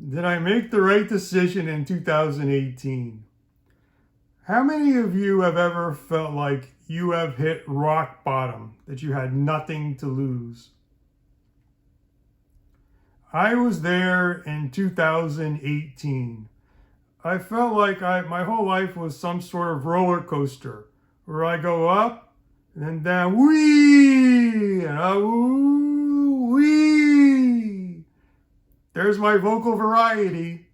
Did I make the right decision in 2018? How many of you have ever felt like you have hit rock bottom, that you had nothing to lose? I was there in 2018. I felt like my whole life was some sort of roller coaster where I go up and then down, wee, and wee. There's my vocal variety.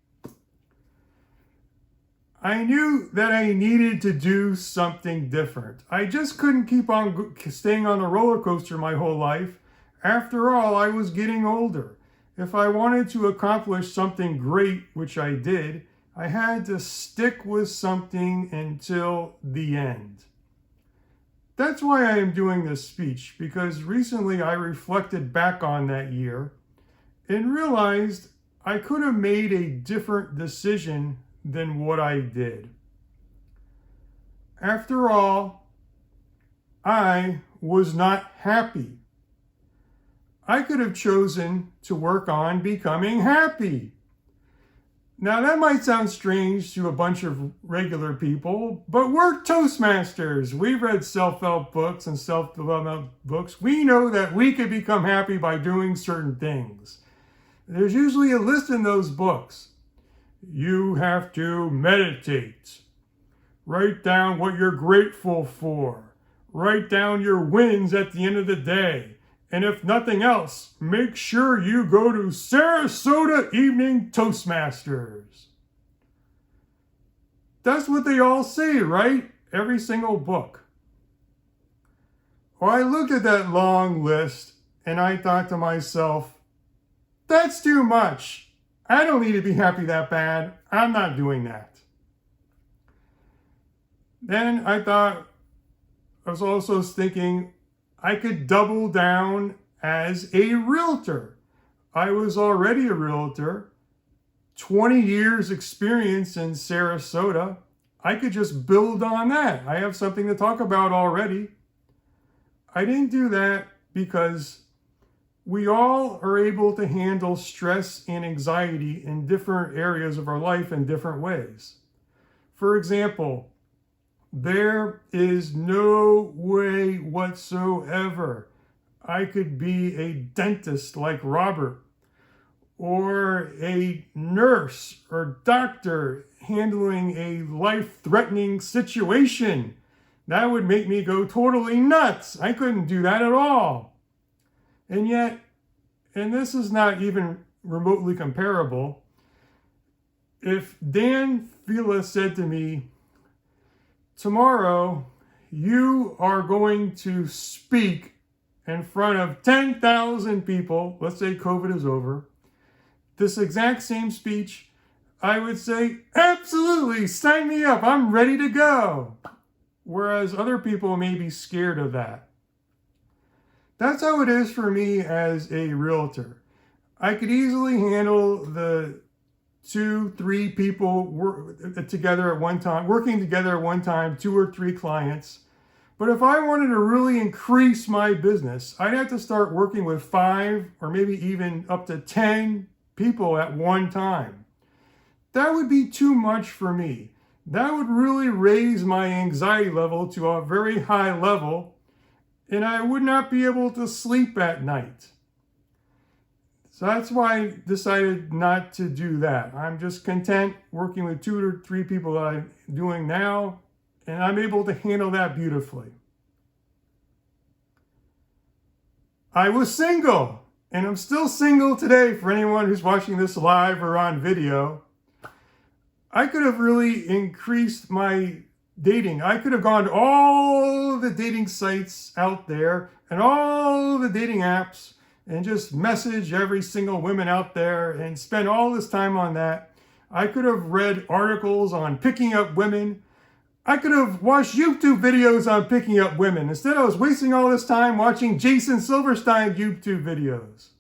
I knew that I needed to do something different. I just couldn't keep on staying on a roller coaster my whole life. After all, I was getting older. If I wanted to accomplish something great, which I did, I had to stick with something until the end. That's why I am doing this speech, because recently I reflected back on that year and realized I could have made a different decision than what I did. After all, I was not happy. I could have chosen to work on becoming happy. Now that might sound strange to a bunch of regular people, but we're Toastmasters. We've read self-help books and self-development books. We know that we can become happy by doing certain things. There's usually a list in those books. You have to meditate. Write down what you're grateful for. Write down your wins at the end of the day. And if nothing else, make sure you go to Sarasota Evening Toastmasters. That's what they all say, right? Every single book. Well, I looked at that long list and I thought to myself, that's too much. I don't need to be happy that bad. I'm not doing that. Then I was also thinking, I could double down as a realtor. I was already a realtor, 20 years experience in Sarasota. I could just build on that. I have something to talk about already. I didn't do that because we all are able to handle stress and anxiety in different areas of our life in different ways. For example, there is no way whatsoever I could be a dentist like Robert, or a nurse or doctor handling a life-threatening situation. That would make me go totally nuts. I couldn't do that at all. And yet, and this is not even remotely comparable, if Dan Fila said to me, tomorrow, you are going to speak in front of 10,000 people. Let's say COVID is over. This exact same speech, I would say, absolutely, sign me up. I'm ready to go. Whereas other people may be scared of that. That's how it is for me as a realtor. I could easily handle the 2-3 people working together at one time, 2 or 3 clients. But if I wanted to really increase my business, I'd have to start working with 5 or maybe even up to 10 people at one time. That would be too much for me. That would really raise my anxiety level to a very high level, and I would not be able to sleep at night. So that's why I decided not to do that. I'm just content working with 2 or 3 people that I'm doing now, and I'm able to handle that beautifully. I was single, and I'm still single today for anyone who's watching this live or on video. I could have really increased my dating. I could have gone to all the dating sites out there and all the dating apps and just message every single woman out there and spend all this time on that. I could have read articles on picking up women. I could have watched YouTube videos on picking up women. Instead, I was wasting all this time watching Jason Silverstein YouTube videos.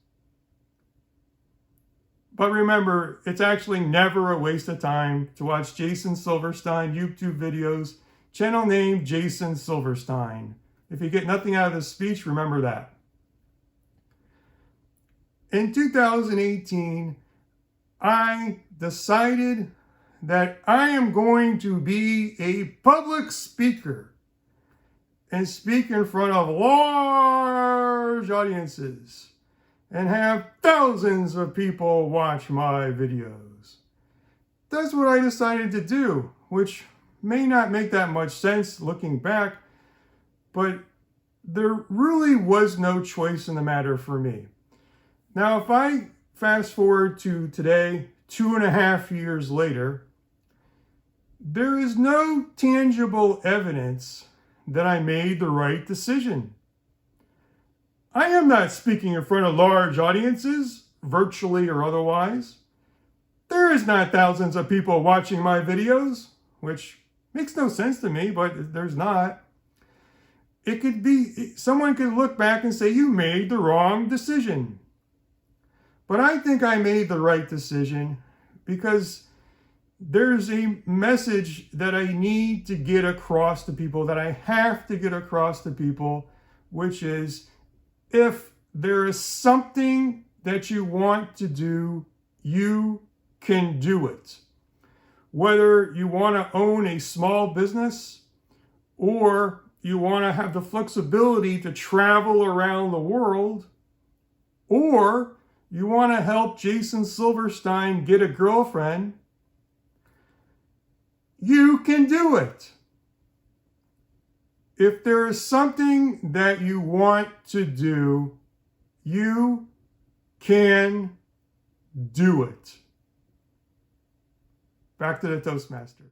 But remember, it's actually never a waste of time to watch Jason Silverstein YouTube videos. Channel name Jason Silverstein. If you get nothing out of this speech, remember that. In 2018, I decided that I am going to be a public speaker and speak in front of large audiences and have thousands of people watch my videos. That's what I decided to do, which may not make that much sense looking back, but there really was no choice in the matter for me. Now, if I fast forward to today, 2.5 years later, there is no tangible evidence that I made the right decision. I am not speaking in front of large audiences, virtually or otherwise. There is not thousands of people watching my videos, which makes no sense to me, but there's not. It could be, someone could look back and say, you made the wrong decision. But I think I made the right decision because there's a message that I need to get across to people, that I have to get across to people, which is, if there is something that you want to do, you can do it. Whether you want to own a small business or you want to have the flexibility to travel around the world, or you want to help Jason Silverstein get a girlfriend, you can do it. If there is something that you want to do, you can do it. Back to the Toastmaster.